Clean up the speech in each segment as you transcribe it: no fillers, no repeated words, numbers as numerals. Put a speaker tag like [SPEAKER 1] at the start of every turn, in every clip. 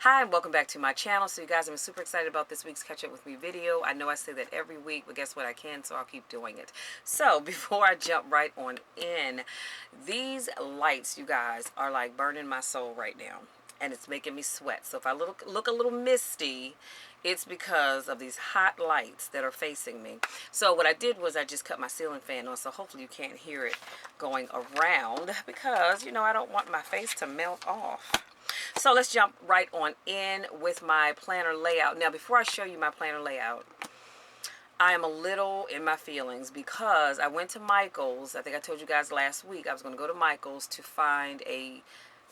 [SPEAKER 1] Hi, and welcome back to my channel. So you guys, I'm super excited about this week's catch up with me video. I know I say that every week, but guess what? I can, so I'll keep doing it. So before I jump right on in, these lights, you guys, are like burning my soul right now. And it's making me sweat. So if I look a little misty, it's because of these hot lights that are facing me. So what I did was I just cut my ceiling fan on, so hopefully you can't hear it going around because, I don't want my face to melt off. So let's jump right on in with my planner layout. Now, before I show you my planner layout, I am a little in my feelings because I went to Michael's. I think I told you guys last week I was going to go to Michael's to find a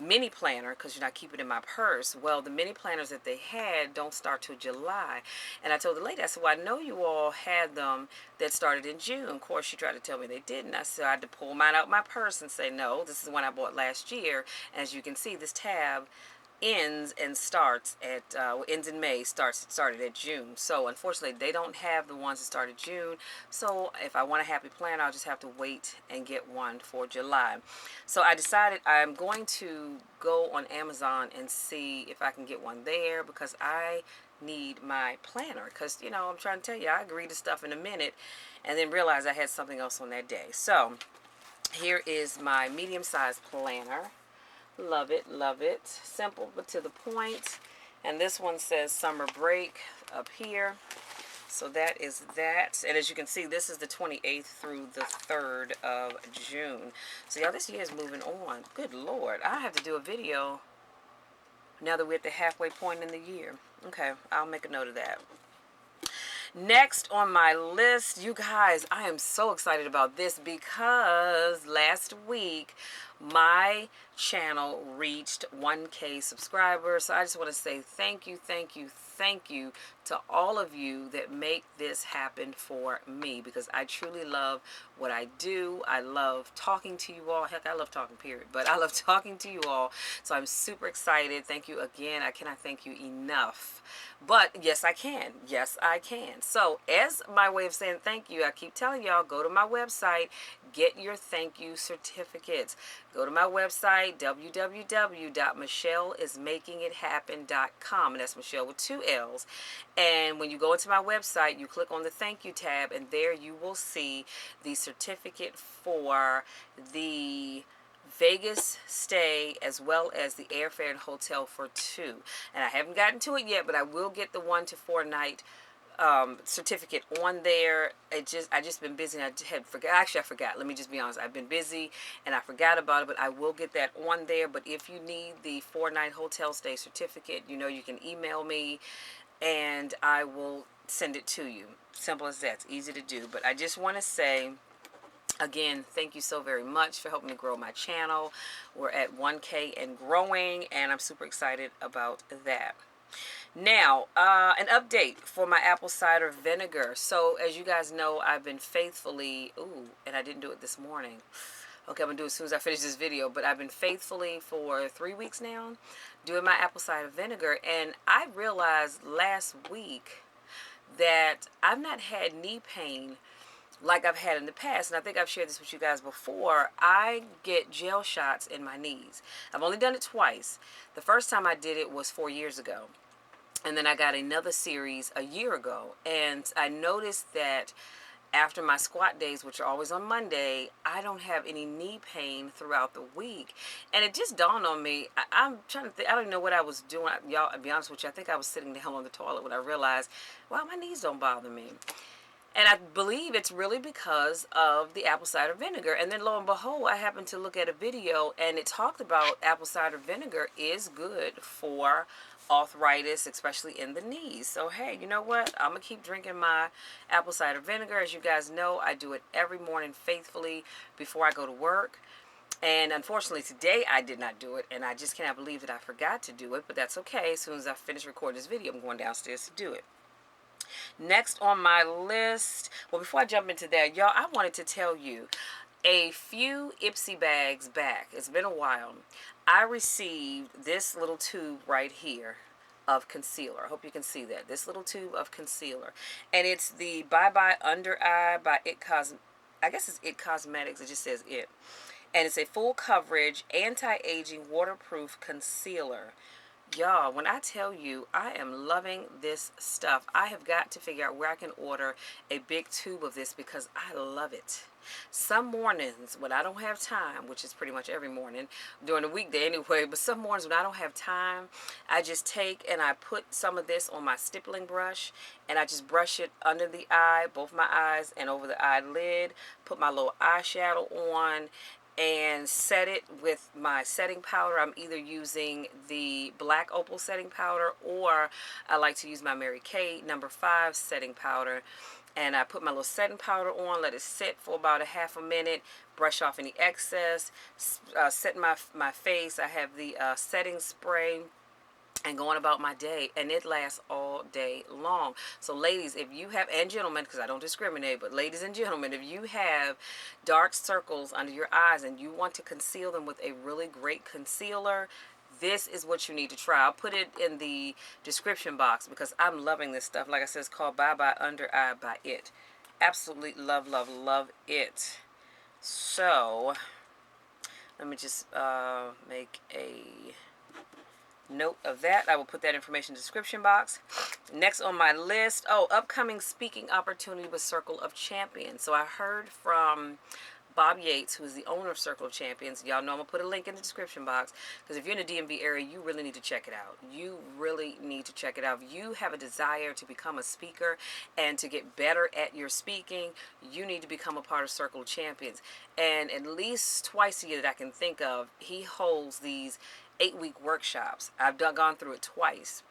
[SPEAKER 1] mini planner because I keep it in my purse. Well, the mini planners that they had don't start till July. And I told the lady, I said, well, I know you all had them that started in June. Of course, she tried to tell me they didn't. I said I had to pull mine out my purse and say, no, this is the one I bought last year. As you can see, this tab ends and starts at ends in May, started at June. So unfortunately they don't have the ones that started June. So if I want a happy plan, I'll just have to wait and get one for July. So I decided I'm going to go on Amazon and see if I can get one there because I need my planner because I'm trying to tell you, I agree to stuff in a minute and then realize I had something else on that day. So here is my medium-sized planner. Love it, love it. Simple but to the point. And this one says summer break up here. So that is that. And as you can see, this is the 28th through the 3rd of June. So y'all, this year is moving on. Good Lord. I have to do a video now that we're at the halfway point in the year. Okay, I'll make a note of that. Next on my list, you guys, I am so excited about this because last week my channel reached 1K subscribers. So I just want to say thank you, thank you, thank you to all of you that make this happen for me because I truly love what I do. I love talking to you all. Heck, I love talking, period. But I love talking to you all. So I'm super excited. Thank you again. I cannot thank you enough. But yes, I can. Yes, I can. So as my way of saying thank you, I keep telling y'all, go to my website, get your thank you certificates. Go to my website, www.michelleismakingithappen.com. And that's Michelle with 2 L's. And when you go into my website, you click on the thank you tab, and there you will see the certificate for the Vegas stay as well as the airfare and hotel for 2. And I haven't gotten to it yet, but I will get the 1 to 4 night certificate on there. I just been busy and I had forgot. Actually, I forgot. Let me just be honest. I've been busy and I forgot about it, but I will get that on there. But if you need the 4-night hotel stay certificate, you can email me and I will send it to you. Simple as that. It's easy to do. But I just want to say, again, thank you so very much for helping me grow my channel. We're at 1K and growing, and I'm super excited about that. Now, an update for my apple cider vinegar. So, as you guys know, I've been faithfully, and I didn't do it this morning. Okay, I'm going to do it as soon as I finish this video. But I've been faithfully for 3 weeks now doing my apple cider vinegar. And I realized last week that I've not had knee pain like I've had in the past, and I think I've shared this with you guys before. I get gel shots in my knees. I've only done it twice. The first time I did it was 4 years ago, and then I got another series a year ago, and I noticed that after my squat days, which are always on Monday, I don't have any knee pain throughout the week. And it just dawned on me, I'm trying to think, I don't even know what I was doing. Y'all, to be honest with you, I think I was sitting down on the toilet when I realized, wow, my knees don't bother me. And I believe it's really because of the apple cider vinegar. And then lo and behold, I happened to look at a video and it talked about apple cider vinegar is good for arthritis, especially in the knees. So hey, you know what? I'm going to keep drinking my apple cider vinegar. As you guys know, I do it every morning faithfully before I go to work. And unfortunately today I did not do it, and I just cannot believe that I forgot to do it, but that's okay. As soon as I finish recording this video, I'm going downstairs to do it. Next on my list, well, before I jump into that, y'all, I wanted to tell you, a few Ipsy bags back, it's been a while, I received this little tube right here of concealer. I hope you can see that. This little tube of concealer. And it's the Bye Bye Under Eye by I guess it's It Cosmetics. It just says It. And it's a full coverage, anti-aging, waterproof concealer. Y'all, when I tell you I am loving this stuff, I have got to figure out where I can order a big tube of this because I love it. Some mornings when I don't have time, which is pretty much every morning during the weekday anyway, but some mornings when I don't have time, I just take and I put some of this on my stippling brush and I just brush it under the eye, both my eyes, and over the eyelid, put my little eyeshadow on, and set it with my setting powder. I'm either using the black opal setting powder, or I like to use my Mary Kay #5 setting powder. And I put my little setting powder on, let it sit for about a half a minute, brush off any excess, set my face. I have the setting spray, and going about my day, and it lasts all day long. So ladies, if you have, and gentlemen, because I don't discriminate, but ladies and gentlemen, if you have dark circles under your eyes and you want to conceal them with a really great concealer, this is what you need to try. I'll put it in the description box because I'm loving this stuff. Like I said, it's called Bye Bye Under Eye by It. Absolutely love, love, love it. So let me just make a note of that. I will put that information in the description box. Next on my list, upcoming speaking opportunity with Circle of Champions. So I heard from Bob Yates, who is the owner of Circle of Champions. Y'all know I'm going to put a link in the description box because if you're in the DMV area, you really need to check it out. You really need to check it out. If you have a desire to become a speaker and to get better at your speaking, you need to become a part of Circle of Champions. And at least twice a year that I can think of, he holds these 8-week workshops. I've gone through it twice,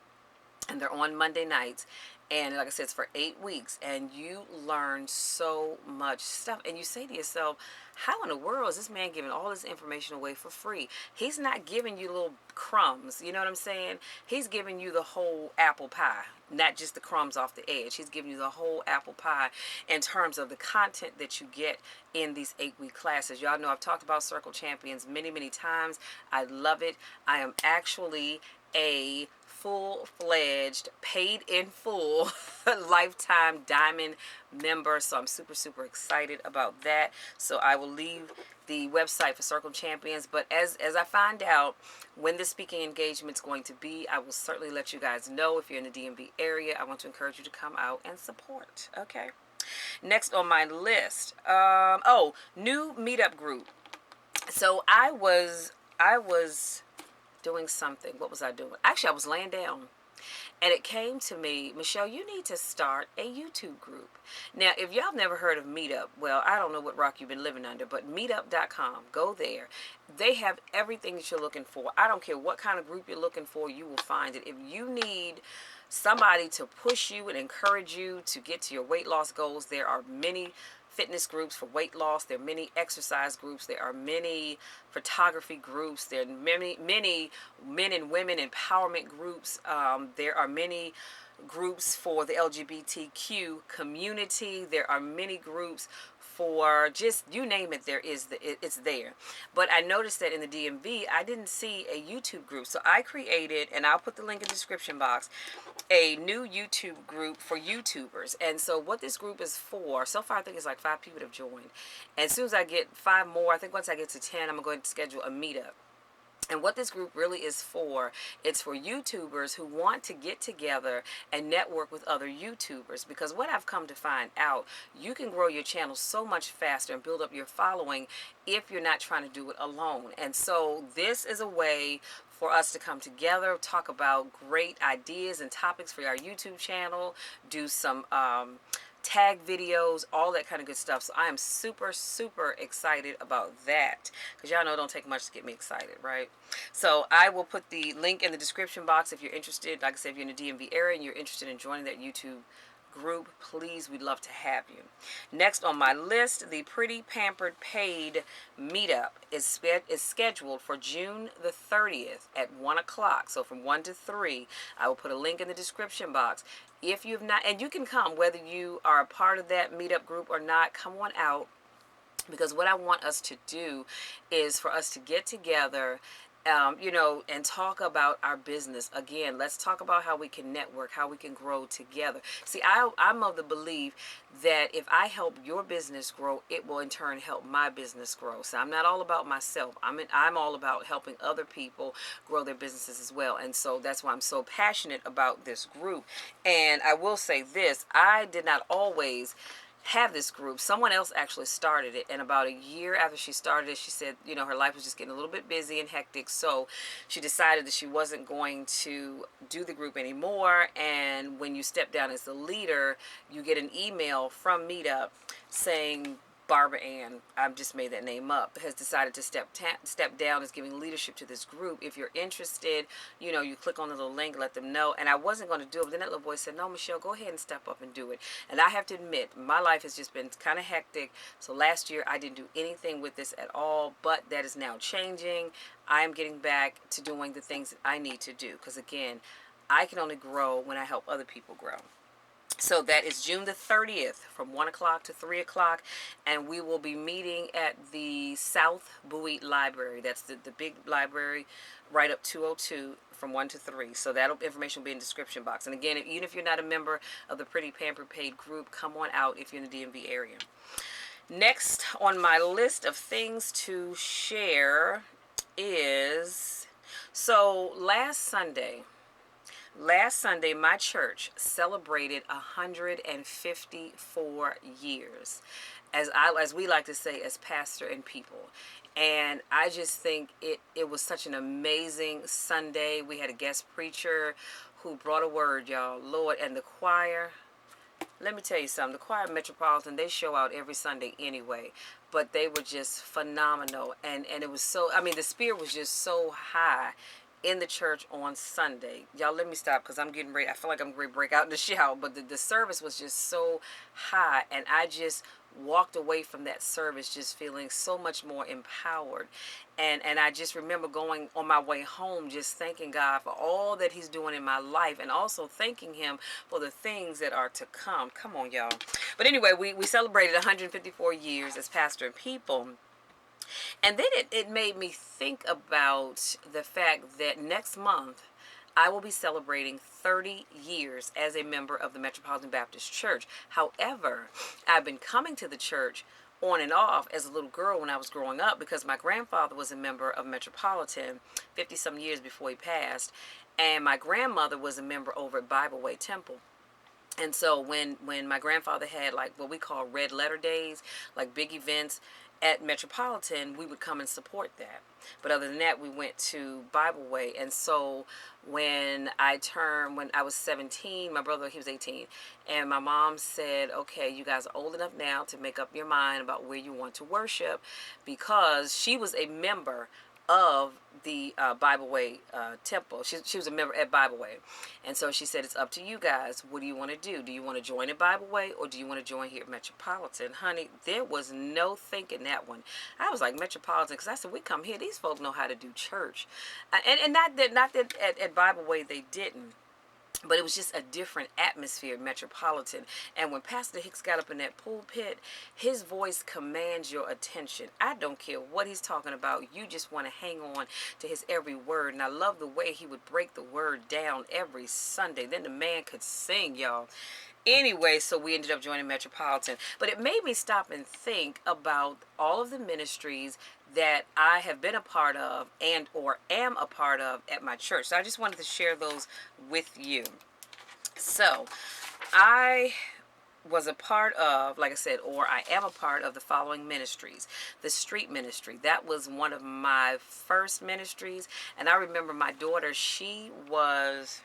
[SPEAKER 1] and they're on Monday nights. And like I said, it's for 8 weeks, and you learn so much stuff. And you say to yourself, how in the world is this man giving all this information away for free? He's not giving you little crumbs, you know what I'm saying? He's giving you the whole apple pie, not just the crumbs off the edge. He's giving you the whole apple pie in terms of the content that you get in these 8-week classes. Y'all know I've talked about Circle Champions many, many times. I love it. I am actually a full-fledged, paid in full lifetime diamond member, so I'm super, super excited about that. So I will leave the website for Circle Champions, but as I find out when the speaking engagement is going to be, I will certainly let you guys know. If you're in the DMV area, I want to encourage you to come out and support. Okay, next on my list, new Meetup group. So I was doing something. What was I doing? Actually, I was laying down, and it came to me, Michelle, you need to start a YouTube group. Now, if y'all have never heard of Meetup, well, I don't know what rock you've been living under, but meetup.com, go there. They have everything that you're looking for. I don't care what kind of group you're looking for, you will find it. If you need somebody to push you and encourage you to get to your weight loss goals, there are many fitness groups for weight loss. There are many exercise groups. There are many photography groups. There are many men and women empowerment groups. There are many groups for the LGBTQ community. There are many groups for just, you name it, it's there. But I noticed that in the DMV, I didn't see a YouTube group. So I created, and I'll put the link in the description box, a new YouTube group for YouTubers. And so what this group is for, so far I think it's like 5 people that have joined. And as soon as I get 5 more, I think once I get to 10, I'm going to schedule a meetup. And what this group really is for, it's for YouTubers who want to get together and network with other YouTubers. Because what I've come to find out, you can grow your channel so much faster and build up your following if you're not trying to do it alone. And so this is a way for us to come together, talk about great ideas and topics for our YouTube channel, do some tag videos, all that kind of good stuff. So I am super, super excited about that, because y'all know it don't take much to get me excited, right? So I will put the link in the description box if you're interested. Like I said, if you're in the DMV area and you're interested in joining that YouTube group, please, we'd love to have you. Next on my list, the Pretty Pampered Paid Meetup is scheduled for June the 30th at 1 o'clock. So from 1 to 3, I will put a link in the description box. If you've not, and you can come, whether you are a part of that meetup group or not, come on out. Because what I want us to do is for us to get together and talk about our business. Again, let's talk about how we can network, how we can grow together. See, I'm of the belief that if I help your business grow, it will in turn help my business grow. So I'm not all about myself. I'm all about helping other people grow their businesses as well. And so that's why I'm so passionate about this group. And I will say this, I did not always have this group. Someone else actually started it, and about a year after she started it, she said, her life was just getting a little bit busy and hectic, so she decided that she wasn't going to do the group anymore. And when you step down as the leader, you get an email from Meetup saying Barbara Ann, I've just made that name up, has decided to step down, is giving leadership to this group. If you're interested, you click on the little link, let them know. And I wasn't going to do it, but then that little voice said, no, Michelle, go ahead and step up and do it. And I have to admit, my life has just been kind of hectic. So last year, I didn't do anything with this at all, but that is now changing. I am getting back to doing the things that I need to do. Because again, I can only grow when I help other people grow. So that is June the 30th from 1 o'clock to 3 o'clock. And we will be meeting at the South Bowie Library. That's the big library right up 202 from 1 to 3. So that information will be in the description box. And again, even if you're not a member of the Pretty Pampered Paid group, come on out if you're in the DMV area. Next on my list of things to share is, so last Sunday, my church celebrated 154 years, as we like to say, as pastor and people. And I just think it was such an amazing Sunday. We had a guest preacher who brought a word, y'all. Lord, and the choir. Let me tell you something. The choir Metropolitan, they show out every Sunday anyway. But they were just phenomenal. And it was so, the spirit was just so high in the church on Sunday. Y'all, let me stop because I'm getting ready. I feel like I'm ready to break out in the shout. But the service was just so high. And I just walked away from that service just feeling so much more empowered. And I just remember going on my way home just thanking God for all that he's doing in my life, and also thanking him for the things that are to come. Come on, y'all. But anyway, we celebrated 154 years as pastor and people. And then it made me think about the fact that next month I will be celebrating 30 years as a member of the Metropolitan Baptist Church. However, I've been coming to the church on and off as a little girl when I was growing up because my grandfather was a member of Metropolitan 50 some years before he passed, and my grandmother was a member over at Bible Way Temple. And so when my grandfather had like what we call red letter days, like big events at Metropolitan, we would come and support that. But other than that, we went to Bible Way. And so when I was 17, my brother, he was 18, and my mom said, okay, you guys are old enough now to make up your mind about where you want to worship, because she was a member of the Bible Way temple. She was a member at Bible Way. And so she said, it's up to you guys. What do you want to do? Do you want to join at Bible Way, or do you want to join here at Metropolitan? Honey, there was no thinking that one. I was like, Metropolitan, because I said, we come here. These folks know how to do church. And not that at Bible Way they didn't. But it was just a different atmosphere at Metropolitan. And when Pastor Hicks got up in that pulpit, his voice commands your attention. I don't care what he's talking about. You just want to hang on to his every word. And I love the way he would break the word down every Sunday. Then the man could sing, y'all. Anyway, so we ended up joining Metropolitan. But it made me stop and think about all of the ministries that I have been a part of and or am a part of at my church. So I just wanted to share those with you. So I was a part of, like I said, or I am a part of the following ministries. The street ministry, that was one of my first ministries. And I remember my daughter, she was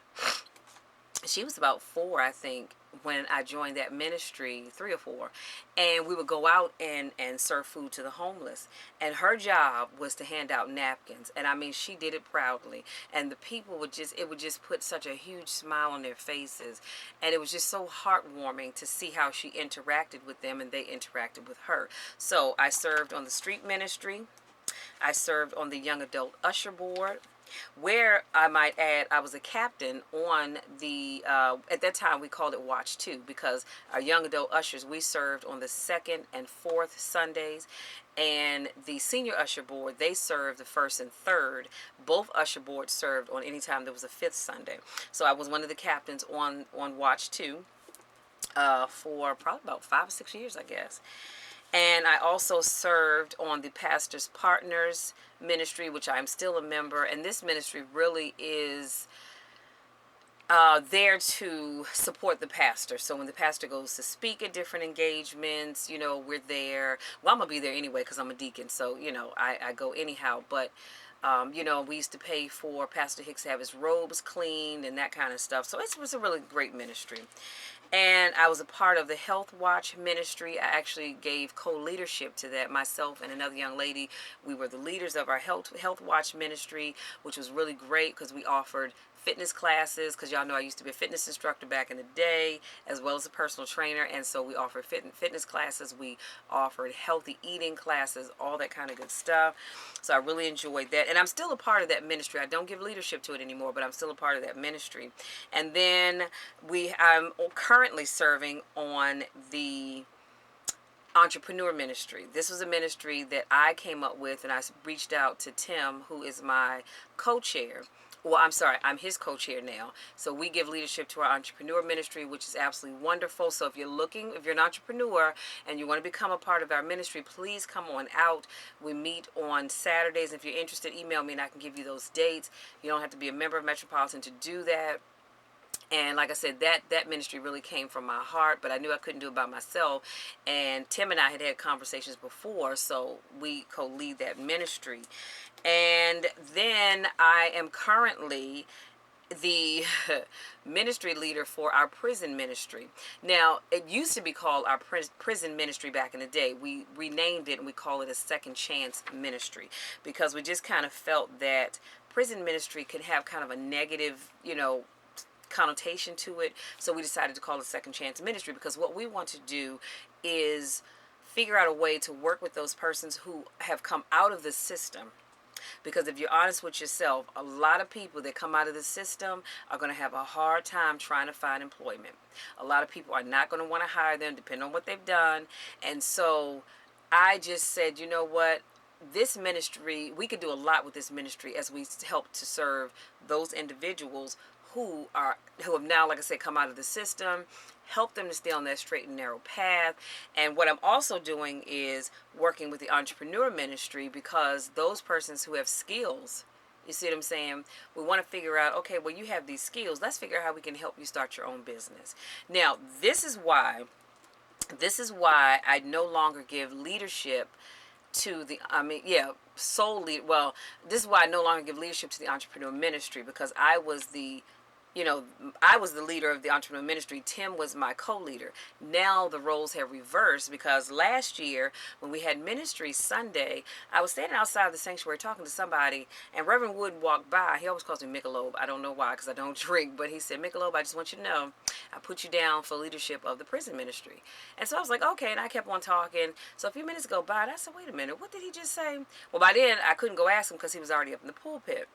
[SPEAKER 1] about 4, I think, when I joined that ministry, 3 or 4, and we would go out and serve food to the homeless. And her job was to hand out napkins. And I mean, she did it proudly. And the people would just put such a huge smile on their faces. And it was just so heartwarming to see how she interacted with them and they interacted with her. So I served on the street ministry. I served on the young adult usher board. where I might add, I was a captain on the, at that time we called it Watch 2, because our young adult ushers, we served on the second and fourth Sundays, and the senior usher board, they served the first and third. Both usher boards served on any time there was a fifth Sunday. So I was one of the captains on Watch 2 for probably about 5 or 6 years, I guess. And I also served on the Pastor's Partners ministry, which I'm still a member. And this ministry really is there to support the pastor. So when the pastor goes to speak at different engagements, we're there. Well, I'm going to be there anyway because I'm a deacon. So, I go anyhow. But, we used to pay for Pastor Hicks to have his robes cleaned and that kind of stuff. So it was a really great ministry. And I was a part of the Health Watch ministry. I actually gave co-leadership to that. Myself and another young lady, we were the leaders of our Health Watch ministry, which was really great because we offered fitness classes, because y'all know I used to be a fitness instructor back in the day, as well as a personal trainer. And so we offered fitness classes. We offered healthy eating classes, all that kind of good stuff. So I really enjoyed that. And I'm still a part of that ministry. I don't give leadership to it anymore, but I'm still a part of that ministry. And then I'm currently serving on the entrepreneur ministry. This was a ministry that I came up with, and I reached out to Tim, who is my co-chair. Well, I'm sorry, I'm his co-chair now. So we give leadership to our entrepreneur ministry, which is absolutely wonderful. So if you're an entrepreneur and you want to become a part of our ministry, please come on out. We meet on Saturdays. If you're interested, email me and I can give you those dates. You don't have to be a member of Metropolitan to do that. And like I said, that ministry really came from my heart, but I knew I couldn't do it by myself. And Tim and I had conversations before, so we co-lead that ministry. And then I am currently the ministry leader for our prison ministry. Now, it used to be called our prison ministry back in the day. We renamed it and we call it a second chance ministry, because we just kind of felt that prison ministry could have kind of a negative, connotation to it. So we decided to call it second chance ministry, because what we want to do is figure out a way to work with those persons who have come out of the system. Because if you're honest with yourself, a lot of people that come out of the system are going to have a hard time trying to find employment. A lot of people are not going to want to hire them, depending on what they've done. And so I just said, you know what? This ministry, we could do a lot with this ministry as we help to serve those individuals who have now, like I said, come out of the system, help them to stay on that straight and narrow path. And what I'm also doing is working with the entrepreneur ministry, because those persons who have skills, you see what I'm saying? We want to figure out, okay, well, you have these skills. Let's figure out how we can help you start your own business. Now, this is why I no longer give leadership to solely, well, this is why I no longer give leadership to the entrepreneur ministry, because I was the leader of the entrepreneur ministry. Tim was my co-leader. Now the roles have reversed, because last year when we had Ministry Sunday, I was standing outside of the sanctuary talking to somebody, and Reverend Wood walked by. He always calls me Michelob. I don't know why, because I don't drink, but he said, Michelob, I just want you to know, I put you down for leadership of the prison ministry. And so I was like, okay, and I kept on talking. So a few minutes go by, and I said, wait a minute, what did he just say? Well, by then I couldn't go ask him because he was already up in the pulpit.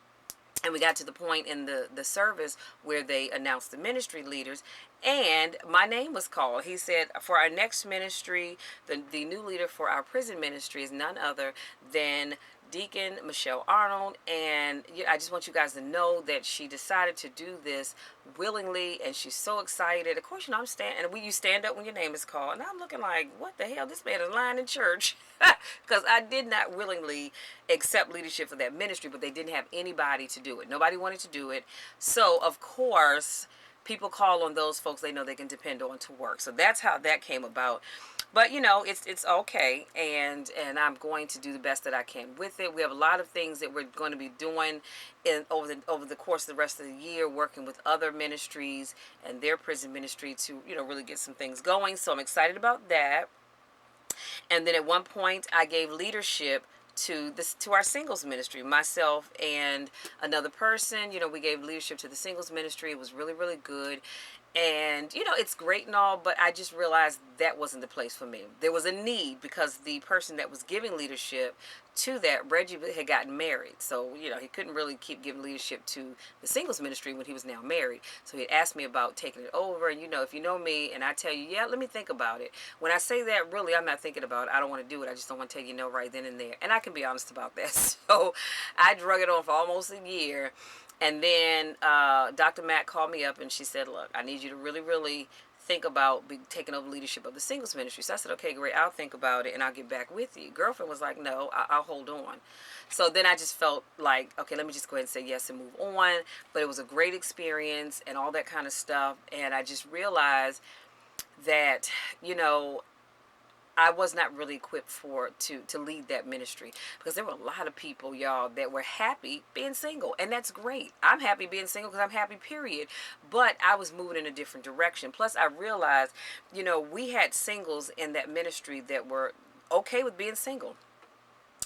[SPEAKER 1] And we got to the point in the service where they announced the ministry leaders, and my name was called. He said, for our next ministry, the new leader for our prison ministry is none other than Deacon Michelle Arnold. And I just want you guys to know that she decided to do this willingly, and she's so excited. Of course, I'm standing, and you stand up when your name is called. And I'm looking like, what the hell? This man is lying in church. Because I did not willingly accept leadership for that ministry, but they didn't have anybody to do it. Nobody wanted to do it. So, of course, people call on those folks they know they can depend on to work. So that's how that came about. But it's okay, and I'm going to do the best that I can with it. We have a lot of things that we're going to be doing over the course of the rest of the year, working with other ministries and their prison ministry to really get some things going. So I'm excited about that. And then at one point, I gave leadership to our singles ministry. Myself and another person, we gave leadership to the singles ministry. It was really, really good. And, it's great and all, but I just realized that wasn't the place for me. There was a need, because the person that was giving leadership to that, Reggie had gotten married. So, you know, he couldn't really keep giving leadership to the singles ministry when he was now married. So he asked me about taking it over. And, you know, if you know me and I tell you, yeah, let me think about it. When I say that, really, I'm not thinking about it. I don't want to do it. I just don't want to tell you no right then and there. And I can be honest about that. So I drug it on for almost a year. And then Dr. Matt called me up and she said, look, I need you to really, really think about taking over leadership of the singles ministry. So I said, okay, great. I'll think about it and I'll get back with you. Girlfriend was like, no, I'll hold on. So then I just felt like, okay, let me just go ahead and say yes and move on. But it was a great experience and all that kind of stuff. And I just realized that, you know, I was not really equipped to lead that ministry, because there were a lot of people, y'all, that were happy being single, and that's great. I'm happy being single because I'm happy, period. But I was moving in a different direction. Plus, I realized, you know, we had singles in that ministry that were okay with being single,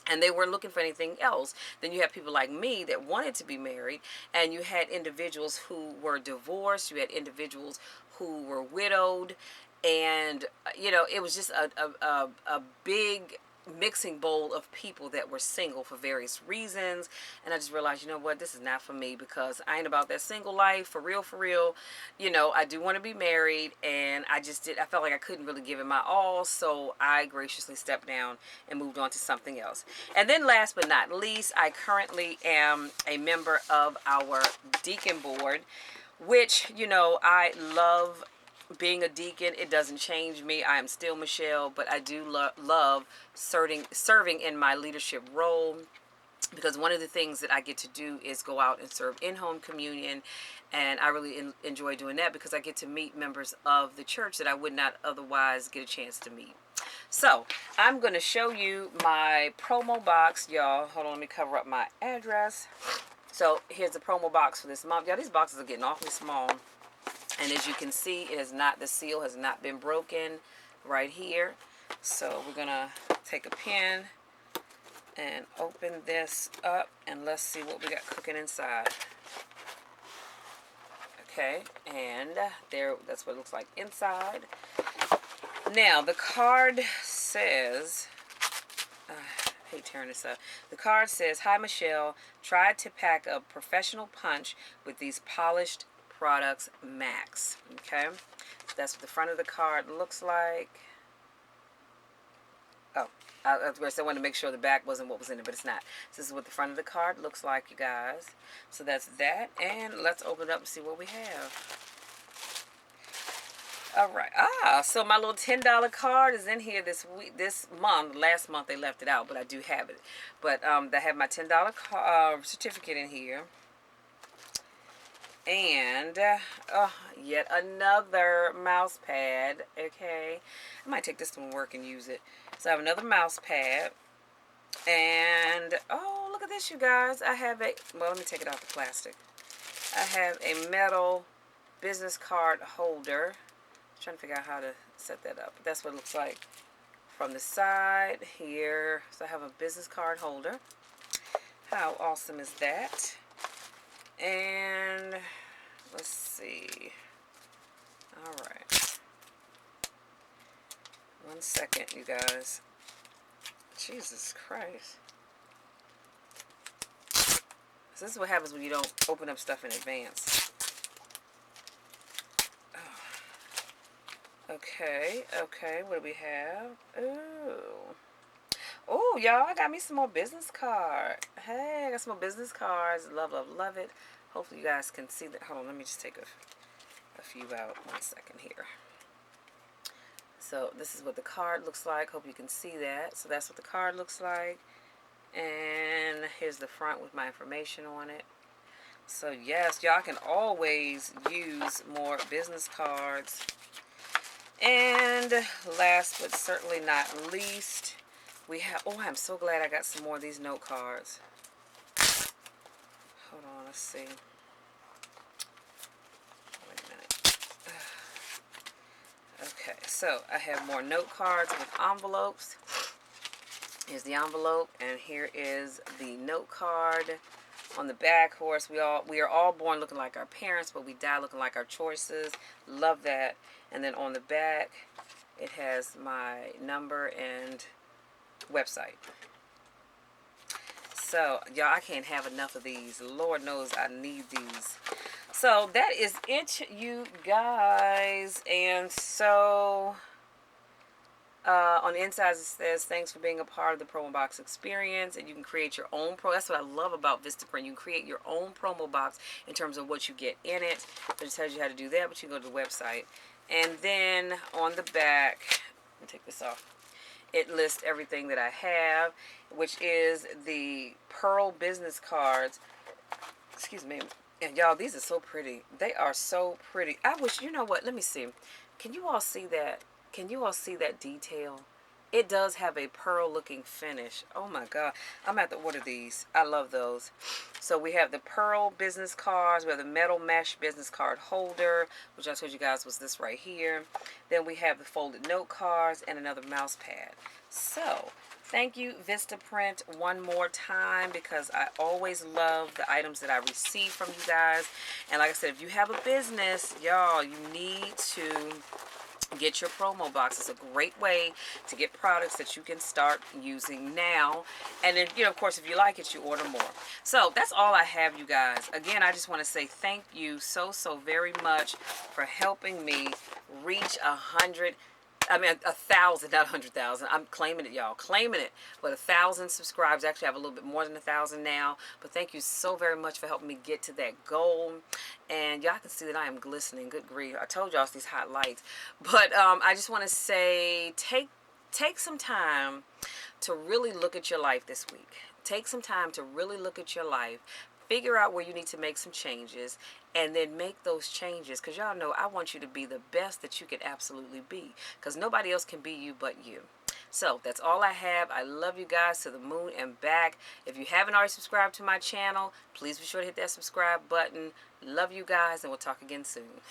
[SPEAKER 1] and they weren't looking for anything else. Then you had people like me that wanted to be married, and you had individuals who were divorced, you had individuals who were widowed, and you know, it was just a big mixing bowl of people that were single for various reasons. And I just realized, you know what, this is not for me, because I ain't about that single life, for real, for real. You know, I do want to be married, and I felt like I couldn't really give it my all, so I graciously stepped down and moved on to something else. And then last but not least, I currently am a member of our deacon board, which, you know, I love being a deacon. It doesn't change me. I am still Michelle, but I do love serving in my leadership role, because one of the things that I get to do is go out and serve in-home communion, and I really enjoy doing that, because I get to meet members of the church that I would not otherwise get a chance to meet. So I'm going to show you my promo box, y'all. Hold on, let me cover up my address. So here's the promo box for this month. Y'all, these boxes are getting awfully small. And as you can see, the seal has not been broken right here. So we're going to take a pen and open this up, and let's see what we got cooking inside. Okay, and that's what it looks like inside. Now, the card says, I hate tearing this up. The card says, hi, Michelle. Tried to pack a professional punch with these polished products, Max. Okay, so that's what the front of the card looks like. Oh, I wanted to make sure the back wasn't what was in it, but it's not. So this is what the front of the card looks like, you guys. So that's that, and let's open it up and see what we have. All right. So my little $10 card is in here this month. Last month they left it out, but I do have it. But I have my $10 certificate in here. And yet another mouse pad. Okay, I might take this to work and use it. So I have another mouse pad, and oh, look at this, you guys. I have let me take it off the plastic. I have a metal business card holder. I'm trying to figure out how to set that up. But that's what it looks like from the side here. So I have a business card holder. How awesome is that? And let's see. All right. 1 second, you guys. Jesus Christ. So this is what happens when you don't open up stuff in advance. Oh. Okay. What do we have? Ooh. Oh, y'all, I got me some more business cards. Hey, I got some more business cards. Love it. Hopefully you guys can see that. Hold on, let me just take a few out. 1 second here. So this is what the card looks like. Hope you can see that. So that's what the card looks like. And here's the front with my information on it. So yes, y'all can always use more business cards. And last but certainly not least, we have, I'm so glad I got some more of these note cards. Hold on, let's see. Wait a minute. Okay, so I have more note cards with envelopes. Here's the envelope, and here is the note card. On the back, of course, we are all born looking like our parents, but we die looking like our choices. Love that. And then on the back, it has my number and website. So, y'all, I can't have enough of these. Lord knows I need these. So, that is it, you guys. And so, on the inside it says, thanks for being a part of the promo box experience. And you can create your own that's what I love about Vistaprint. You can create your own promo box in terms of what you get in it. It just tells you how to do that, but you can go to the website. And then on the back, let me take this off. It lists everything that I have, which is the Pearl business cards. Excuse me. And y'all, these are so pretty. They are so pretty. I wish, you know what, let me see. Can you all see that? Can you all see that detail? It does have a pearl looking finish. Oh my God. I'm going to have to order these. I love those. So we have the pearl business cards. We have the metal mesh business card holder, which I told you guys was this right here. Then we have the folded note cards and another mouse pad. So thank you, Vistaprint, one more time, because I always love the items that I receive from you guys. And like I said, if you have a business, y'all, you need to get your promo box. It's a great way to get products that you can start using now. And then, you know, of course, if you like it, you order more. So that's all I have, you guys. Again, I just want to say thank you so very much for helping me reach 1,000, not 100,000. I'm claiming it, y'all. Claiming it. But 1,000 subscribers. Actually, I have a little bit more than 1,000 now. But thank you so very much for helping me get to that goal. And y'all can see that I am glistening. Good grief. I told y'all it's these hot lights. But I just want to say, take some time to really look at your life this week. Take some time to really look at your life. Figure out where you need to make some changes, and then make those changes, because y'all know I want you to be the best that you can absolutely be, because nobody else can be you but you. So that's all I have. I love you guys to the moon and back. If you haven't already subscribed to my channel, please be sure to hit that subscribe button. Love you guys, and we'll talk again soon.